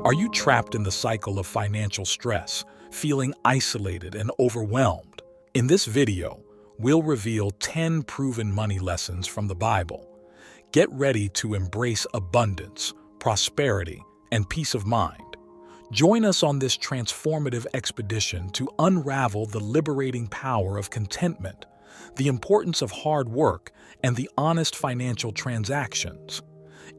Are you trapped in the cycle of financial stress, feeling isolated and overwhelmed? In this video, we'll reveal 10 proven money lessons from the Bible. Get ready to embrace abundance, prosperity, and peace of mind. Join us on this transformative expedition to unravel the liberating power of contentment, the importance of hard work, and the honest financial transactions.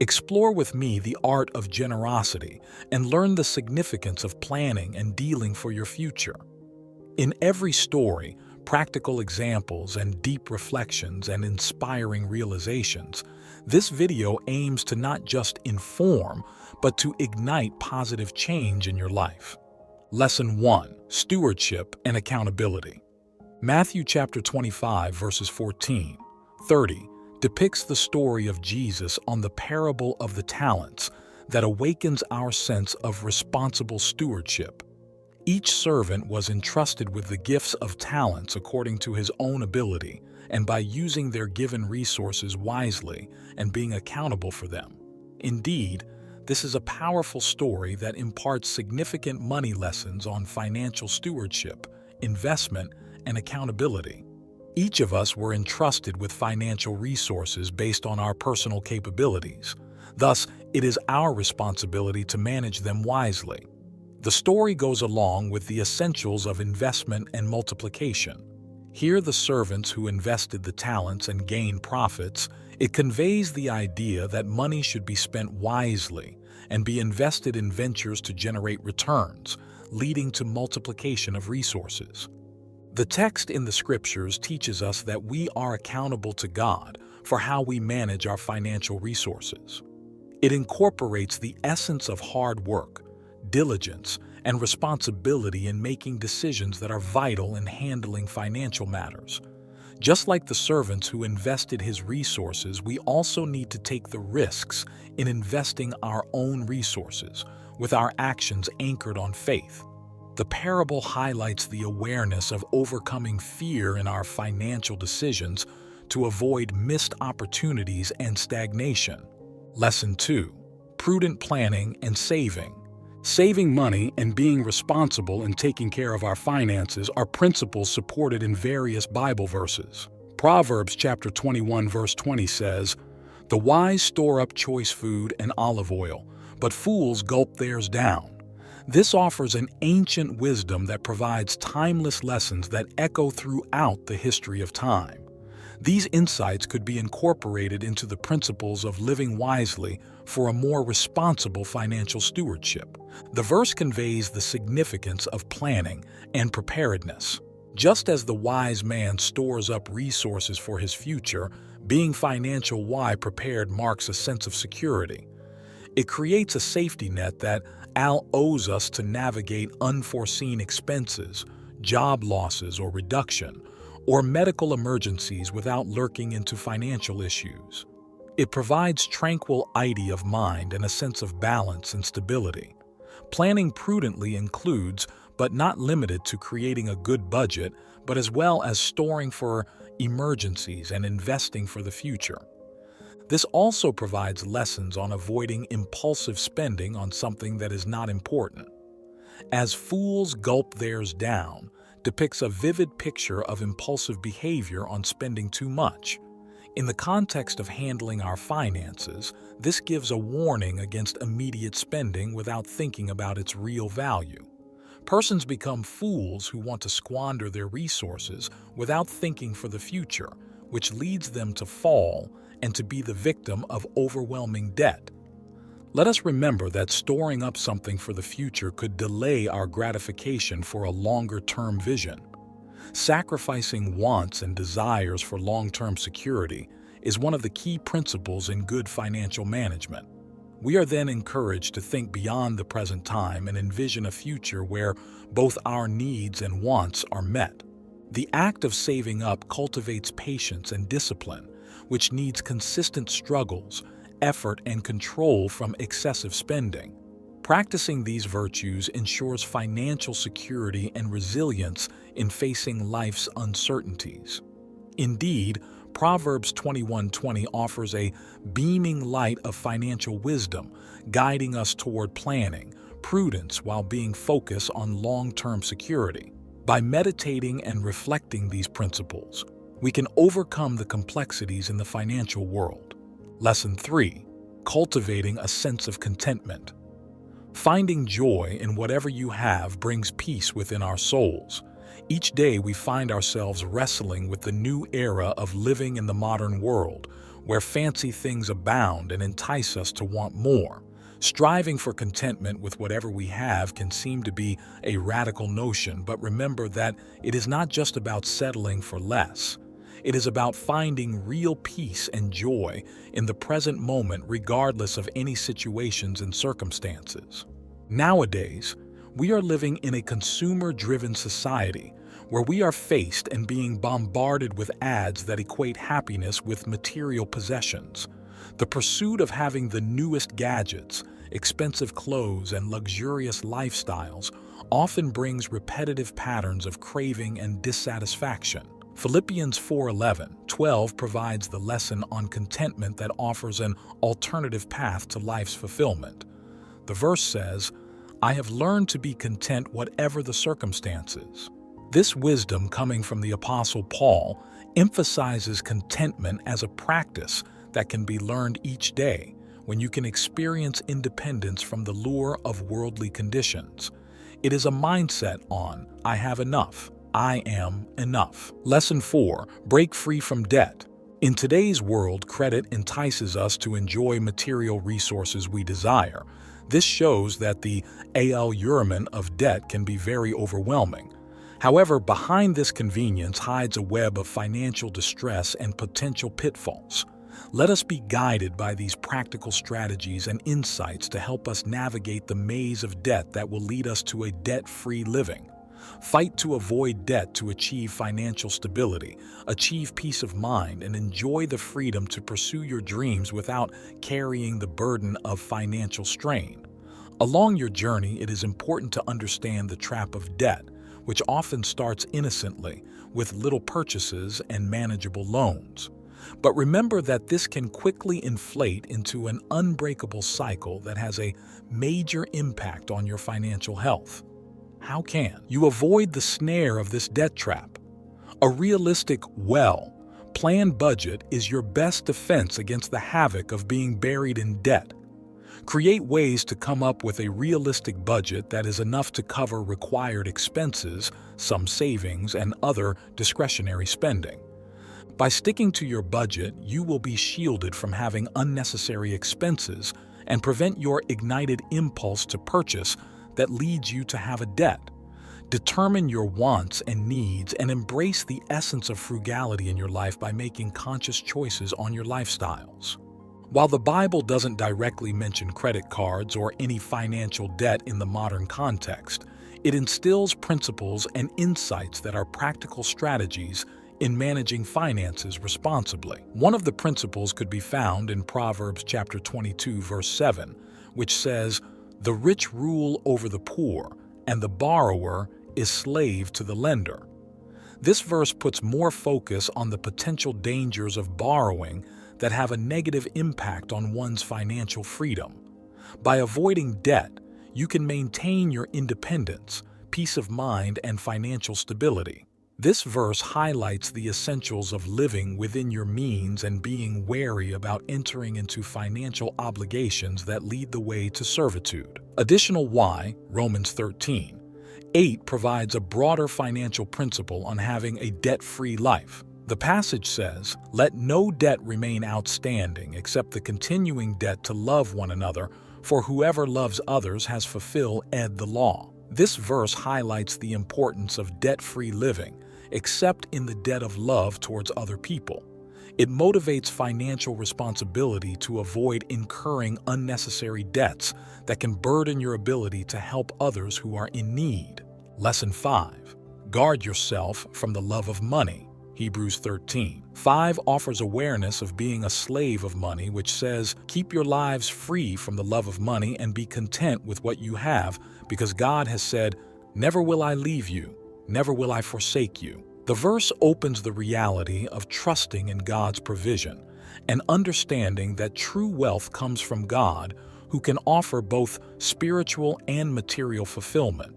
Explore with me the art of generosity and learn the significance of planning and dealing for your future. In every story, practical examples and deep reflections and inspiring realizations, this video aims to not just inform, but to ignite positive change in your life. Lesson 1. Stewardship and Accountability. Matthew chapter 25, verses 14, 30 depicts the story of Jesus on the parable of the talents that awakens our sense of responsible stewardship. Each servant was entrusted with the gifts of talents according to his own ability and by using their given resources wisely and being accountable for them. Indeed, this is a powerful story that imparts significant money lessons on financial stewardship, investment, and accountability. Each of us were entrusted with financial resources based on our personal capabilities. Thus, it is our responsibility to manage them wisely. The story goes along with the essentials of investment and multiplication. Here, the servants who invested the talents and gained profits, it conveys the idea that money should be spent wisely and be invested in ventures to generate returns, leading to multiplication of resources. The text in the scriptures teaches us that we are accountable to God for how we manage our financial resources. It incorporates the essence of hard work, diligence, and responsibility in making decisions that are vital in handling financial matters. Just like the servants who invested his resources, we also need to take the risks in investing our own resources, with our actions anchored on faith. The parable highlights the awareness of overcoming fear in our financial decisions to avoid missed opportunities and stagnation. Lesson 2. Prudent planning and saving. Saving money and being responsible in taking care of our finances are principles supported in various Bible verses. Proverbs chapter 21 verse 20 says, "The wise store up choice food and olive oil, but fools gulp theirs down." This offers an ancient wisdom that provides timeless lessons that echo throughout the history of time. These insights could be incorporated into the principles of living wisely for a more responsible financial stewardship. The verse conveys the significance of planning and preparedness. Just as the wise man stores up resources for his future, being financially prepared marks a sense of security. It creates a safety net that allows us to navigate unforeseen expenses, job losses or reduction, or medical emergencies without lurking into financial issues. It provides tranquility of mind and a sense of balance and stability. Planning prudently includes, but not limited to, creating a good budget, but as well as storing for emergencies and investing for the future. This also provides lessons on avoiding impulsive spending on something that is not important. As Fools Gulp Theirs Down depicts a vivid picture of impulsive behavior on spending too much. In the context of handling our finances, this gives a warning against immediate spending without thinking about its real value. Persons become fools who want to squander their resources without thinking for the future, which leads them to fall and to be the victim of overwhelming debt. Let us remember that storing up something for the future could delay our gratification for a longer-term vision. Sacrificing wants and desires for long-term security is one of the key principles in good financial management. We are then encouraged to think beyond the present time and envision a future where both our needs and wants are met. The act of saving up cultivates patience and discipline, which needs consistent struggles, effort, and control from excessive spending. Practicing these virtues ensures financial security and resilience in facing life's uncertainties. Indeed, Proverbs 21:20 offers a beaming light of financial wisdom, guiding us toward planning, prudence while being focused on long-term security. By meditating and reflecting these principles, we can overcome the complexities in the financial world. Lesson 3. Cultivating a sense of contentment. Finding joy in whatever you have brings peace within our souls. Each day we find ourselves wrestling with the new era of living in the modern world, where fancy things abound and entice us to want more. Striving for contentment with whatever we have can seem to be a radical notion, but remember that it is not just about settling for less. It is about finding real peace and joy in the present moment, regardless of any situations and circumstances. Nowadays, we are living in a consumer-driven society where we are faced and being bombarded with ads that equate happiness with material possessions. The pursuit of having the newest gadgets, expensive clothes, and luxurious lifestyles often brings repetitive patterns of craving and dissatisfaction. Philippians 4:11-12 provides the lesson on contentment that offers an alternative path to life's fulfillment. The verse says, "I have learned to be content whatever the circumstances." This wisdom, coming from the Apostle Paul, emphasizes contentment as a practice that can be learned each day when you can experience independence from the lure of worldly conditions. It is a mindset on, "I have enough. I am enough." Lesson 4. Break free from debt. In today's world, credit entices us to enjoy material resources we desire. This shows that the allurement of debt can be very overwhelming. However, behind this convenience hides a web of financial distress and potential pitfalls. Let us be guided by these practical strategies and insights to help us navigate the maze of debt that will lead us to a debt-free living. Fight to avoid debt to achieve financial stability, achieve peace of mind, and enjoy the freedom to pursue your dreams without carrying the burden of financial strain. Along your journey, it is important to understand the trap of debt, which often starts innocently with little purchases and manageable loans. But remember that this can quickly inflate into an unbreakable cycle that has a major impact on your financial health. How can you avoid the snare of this debt trap? A realistic, well-planned budget is your best defense against the havoc of being buried in debt. Create ways to come up with a realistic budget that is enough to cover required expenses, some savings, and other discretionary spending. By sticking to your budget, you will be shielded from having unnecessary expenses and prevent your ignited impulse to purchase that leads you to have a debt. Determine your wants and needs and embrace the essence of frugality in your life by making conscious choices on your lifestyles. While the Bible doesn't directly mention credit cards or any financial debt in the modern context, it instills principles and insights that are practical strategies in managing finances responsibly. One of the principles could be found in Proverbs chapter 22, verse 7, which says, "The rich rule over the poor, and the borrower is slave to the lender." This verse puts more focus on the potential dangers of borrowing that have a negative impact on one's financial freedom. By avoiding debt, you can maintain your independence, peace of mind, and financial stability. This verse highlights the essentials of living within your means and being wary about entering into financial obligations that lead the way to servitude. Additional why, Romans 13:8 provides a broader financial principle on having a debt-free life. The passage says, "Let no debt remain outstanding except the continuing debt to love one another, for whoever loves others has fulfilled the law." This verse highlights the importance of debt-free living, except in the debt of love towards other people. It motivates financial responsibility to avoid incurring unnecessary debts that can burden your ability to help others who are in need. Lesson 5. Guard yourself from the love of money. Hebrews 13:5 offers awareness of being a slave of money, which says, "Keep your lives free from the love of money and be content with what you have, because God has said, 'Never will I leave you, never will I forsake you.'" The verse opens the reality of trusting in God's provision and understanding that true wealth comes from God, who can offer both spiritual and material fulfillment.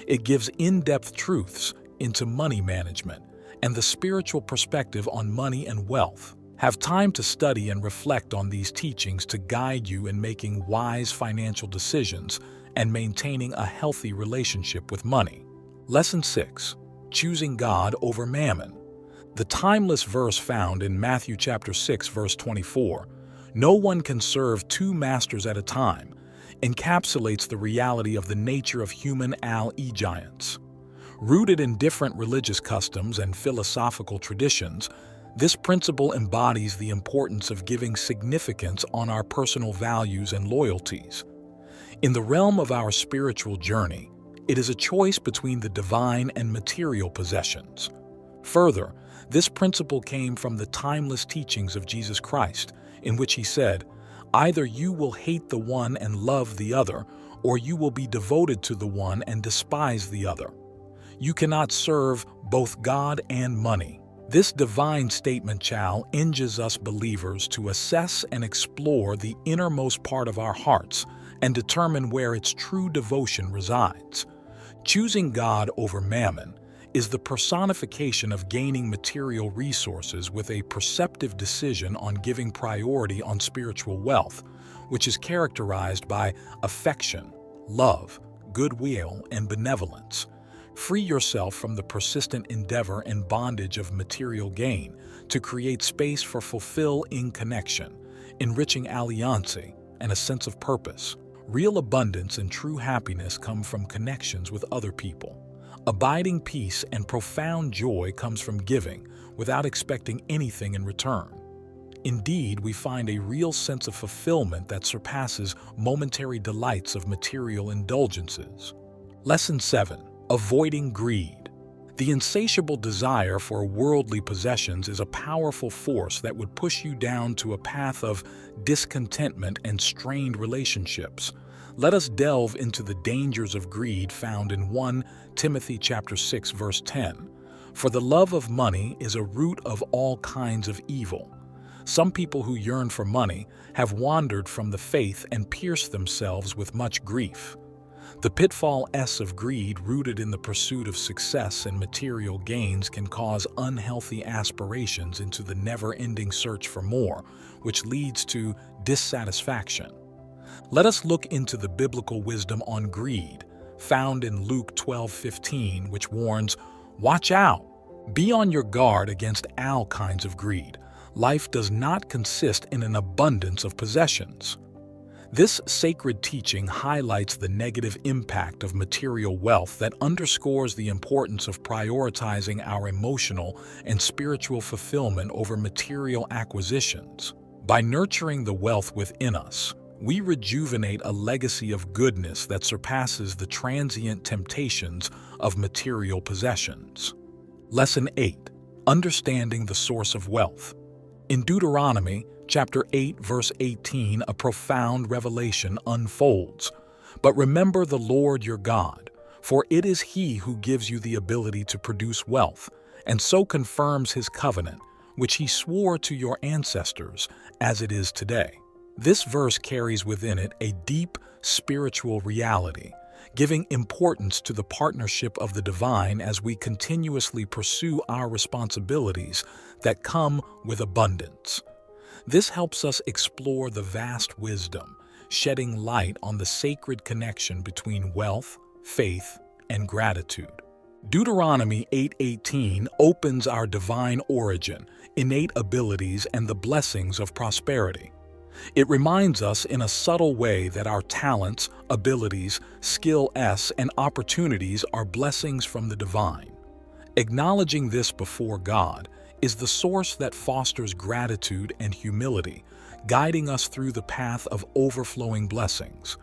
It gives in-depth truths into money management and the spiritual perspective on money and wealth. Have time to study and reflect on these teachings to guide you in making wise financial decisions and maintaining a healthy relationship with money. Lesson 6. Choosing God over mammon. The timeless verse found in Matthew chapter 6, verse 24, "No one can serve two masters at a time," encapsulates the reality of the nature of human allegiance. Rooted in different religious customs and philosophical traditions, this principle embodies the importance of giving significance on our personal values and loyalties. In the realm of our spiritual journey, it is a choice between the divine and material possessions. Further, this principle came from the timeless teachings of Jesus Christ, in which he said, "Either you will hate the one and love the other, or you will be devoted to the one and despise the other. You cannot serve both God and money." This divine statement challenges us believers to assess and explore the innermost part of our hearts and determine where its true devotion resides. Choosing God over mammon is the personification of gaining material resources with a perceptive decision on giving priority on spiritual wealth, which is characterized by affection, love, goodwill, and benevolence. Free yourself from the persistent endeavor and bondage of material gain to create space for fulfilling connection, enriching alliance, and a sense of purpose. Real abundance and true happiness come from connections with other people. Abiding peace and profound joy comes from giving without expecting anything in return. Indeed, we find a real sense of fulfillment that surpasses momentary delights of material indulgences. Lesson 7. Avoiding greed. The insatiable desire for worldly possessions is a powerful force that would push you down to a path of discontentment and strained relationships. Let us delve into the dangers of greed found in 1 Timothy chapter 6, verse 10. "For the love of money is a root of all kinds of evil." Some people who yearn for money have wandered from the faith and pierced themselves with much grief. The pitfalls of greed rooted in the pursuit of success and material gains can cause unhealthy aspirations into the never-ending search for more, which leads to dissatisfaction. Let us look into the biblical wisdom on greed, found in Luke 12:15, which warns, "Watch out! Be on your guard against all kinds of greed. Life does not consist in an abundance of possessions." This sacred teaching highlights the negative impact of material wealth that underscores the importance of prioritizing our emotional and spiritual fulfillment over material acquisitions. By nurturing the wealth within us, we rejuvenate a legacy of goodness that surpasses the transient temptations of material possessions. Lesson 8. Understanding the source of wealth. In Deuteronomy chapter 8, verse 18, a profound revelation unfolds. "But remember the Lord your God, for it is He who gives you the ability to produce wealth, and so confirms His covenant, which He swore to your ancestors, as it is today." This verse carries within it a deep spiritual reality, giving importance to the partnership of the divine as we continuously pursue our responsibilities that come with abundance. This helps us explore the vast wisdom, shedding light on the sacred connection between wealth, faith, and gratitude. Deuteronomy 8:18 opens our divine origin, innate abilities, and the blessings of prosperity. It reminds us in a subtle way that our talents, abilities, skills, and opportunities are blessings from the divine. Acknowledging this before God is the source that fosters gratitude and humility, guiding us through the path of overflowing blessings.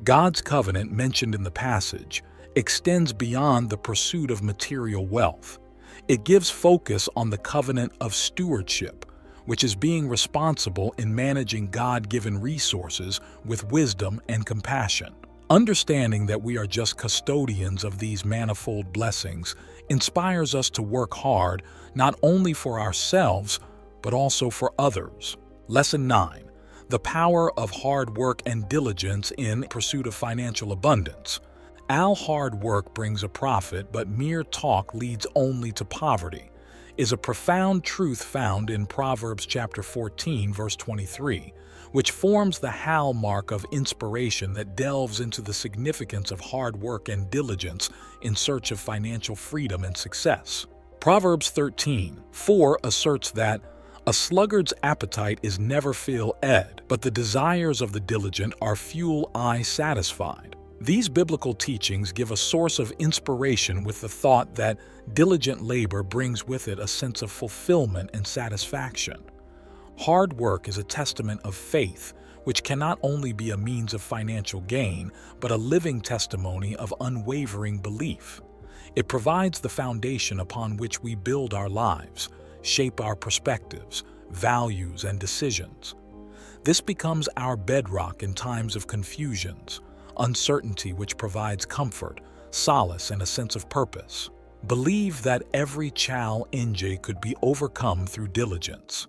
God's covenant mentioned in the passage extends beyond the pursuit of material wealth. It gives focus on the covenant of stewardship, which is being responsible in managing God-given resources with wisdom and compassion. Understanding that we are just custodians of these manifold blessings inspires us to work hard not only for ourselves, but also for others. Lesson 9. The power of hard work and diligence in pursuit of financial abundance. Hard work brings a profit, but mere talk leads only to poverty, is a profound truth found in Proverbs chapter 14, verse 23, which forms the hallmark of inspiration that delves into the significance of hard work and diligence in search of financial freedom and success. Proverbs 13:4 asserts that a sluggard's appetite is never filled, but the desires of the diligent are full satisfied. These biblical teachings give a source of inspiration with the thought that diligent labor brings with it a sense of fulfillment and satisfaction. Hard work is a testament of faith, which cannot only be a means of financial gain, but a living testimony of unwavering belief. It provides the foundation upon which we build our lives, shape our perspectives, values, and decisions. This becomes our bedrock in times of confusions, uncertainty, which provides comfort, solace, and a sense of purpose. Believe that every challenge could be overcome through diligence.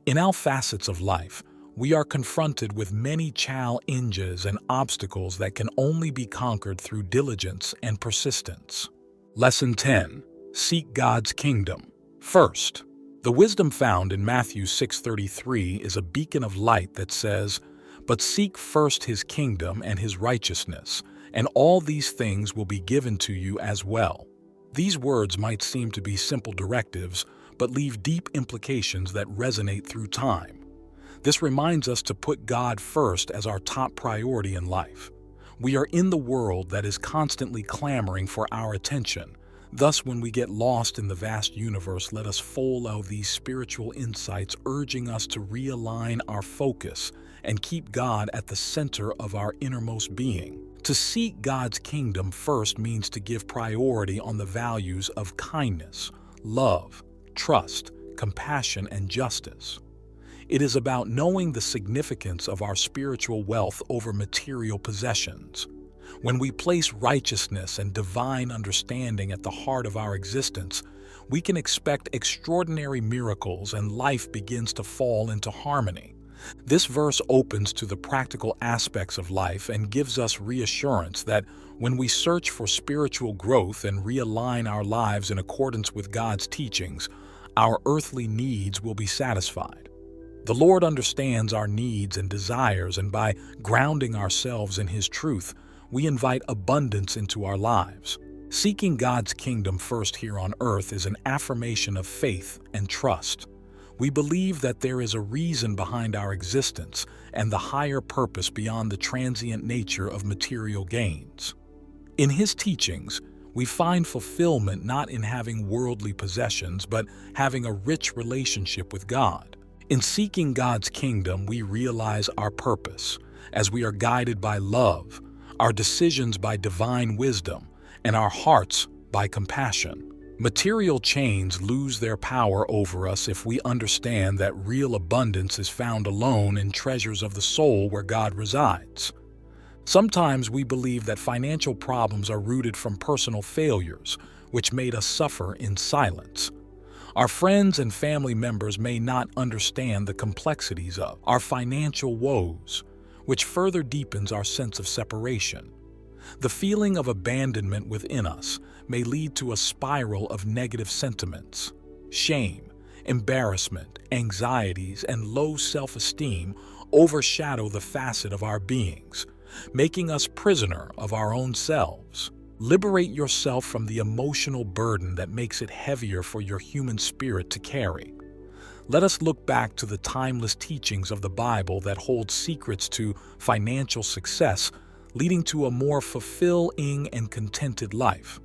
In all facets of life, we are confronted with many challenges and obstacles that can only be conquered through diligence and persistence. Lesson 10. Seek God's kingdom. First, the wisdom found in Matthew 6:33 is a beacon of light that says, "But seek first his kingdom and his righteousness, and all these things will be given to you as well." These words might seem to be simple directives, but leave deep implications that resonate through time. This reminds us to put God first as our top priority in life. We are in the world that is constantly clamoring for our attention. Thus, when we get lost in the vast universe, let us follow these spiritual insights, urging us to realign our focus and keep God at the center of our innermost being. To seek God's kingdom first means to give priority on the values of kindness, love, trust, compassion, and justice. It is about knowing the significance of our spiritual wealth over material possessions. When we place righteousness and divine understanding at the heart of our existence, we can expect extraordinary miracles and life begins to fall into harmony. This verse opens to the practical aspects of life and gives us reassurance that when we search for spiritual growth and realign our lives in accordance with God's teachings, our earthly needs will be satisfied. The Lord understands our needs and desires, and by grounding ourselves in His truth, we invite abundance into our lives. Seeking God's kingdom first here on earth is an affirmation of faith and trust. We believe that there is a reason behind our existence and the higher purpose beyond the transient nature of material gains. In His teachings, we find fulfillment not in having worldly possessions, but having a rich relationship with God. In seeking God's kingdom, we realize our purpose, as we are guided by love, our decisions by divine wisdom, and our hearts by compassion. Material chains lose their power over us if we understand that real abundance is found alone in treasures of the soul where God resides. Sometimes we believe that financial problems are rooted from personal failures, which made us suffer in silence. Our friends and family members may not understand the complexities of our financial woes, which further deepens our sense of separation. The feeling of abandonment within us may lead to a spiral of negative sentiments. Shame, embarrassment, anxieties, and low self-esteem overshadow the facet of our beings, making us prisoner of our own selves. Liberate yourself from the emotional burden that makes it heavier for your human spirit to carry. Let us look back to the timeless teachings of the Bible that hold secrets to financial success, leading to a more fulfilling and contented life.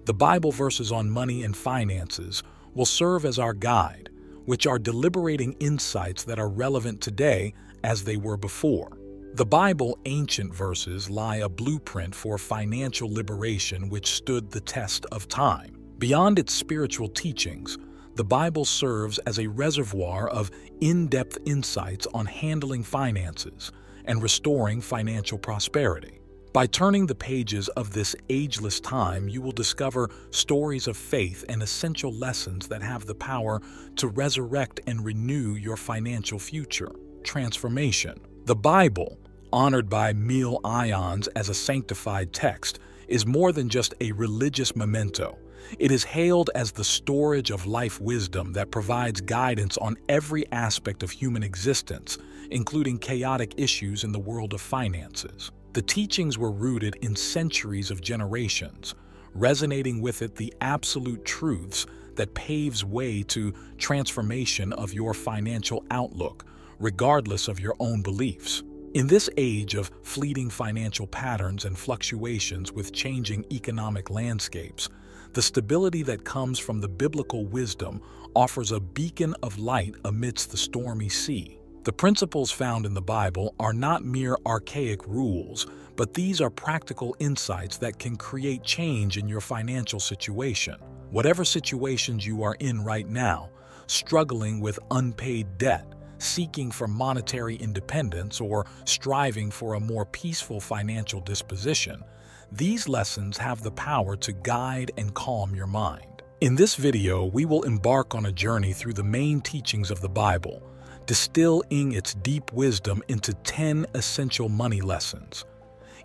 The Bible verses on money and finances will serve as our guide, which are deliberating insights that are relevant today as they were before. The Bible ancient verses lie a blueprint for financial liberation which stood the test of time. Beyond its spiritual teachings, the Bible serves as a reservoir of in-depth insights on handling finances and restoring financial prosperity. By turning the pages of this ageless time, you will discover stories of faith and essential lessons that have the power to resurrect and renew your financial future. transformation. The Bible, honored by male ions as a sanctified text, is more than just a religious memento. It is hailed as the storage of life wisdom that provides guidance on every aspect of human existence, including chaotic issues in the world of finances. The teachings were rooted in centuries of generations, resonating with it the absolute truths that paves way to transformation of your financial outlook, regardless of your own beliefs. In this age of fleeting financial patterns and fluctuations with changing economic landscapes, the stability that comes from the biblical wisdom offers a beacon of light amidst the stormy sea. The principles found in the Bible are not mere archaic rules, but these are practical insights that can create change in your financial situation. Whatever situations you are in right now, struggling with unpaid debt, seeking for monetary independence, or striving for a more peaceful financial disposition, these lessons have the power to guide and calm your mind. In this video, we will embark on a journey through the main teachings of the Bible, distilling its deep wisdom into 10 essential money lessons.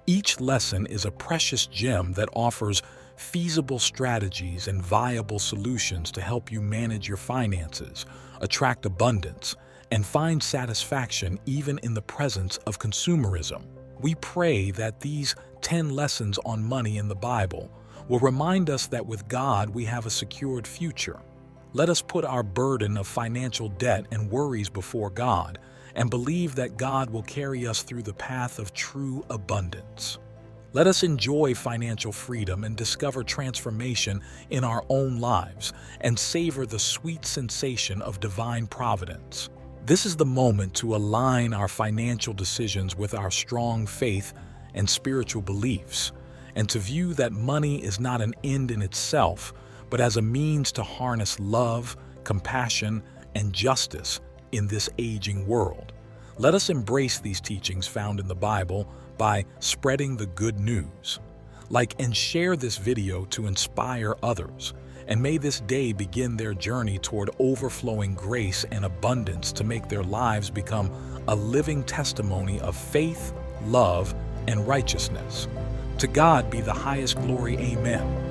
Each lesson is a precious gem that offers feasible strategies and viable solutions to help you manage your finances, attract abundance, and find satisfaction even in the presence of consumerism. We pray that these 10 lessons on money in the Bible will remind us that with God we have a secured future. Let us put our burden of financial debt and worries before God and believe that God will carry us through the path of true abundance. Let us enjoy financial freedom and discover transformation in our own lives and savor the sweet sensation of divine providence. This is the moment to align our financial decisions with our strong faith and spiritual beliefs, and to view that money is not an end in itself, but as a means to harness love, compassion, and justice in this aging world. Let us embrace these teachings found in the Bible by spreading the good news. Like and share this video to inspire others, and may this day begin their journey toward overflowing grace and abundance to make their lives become a living testimony of faith, love, and righteousness. To God be the highest glory, amen.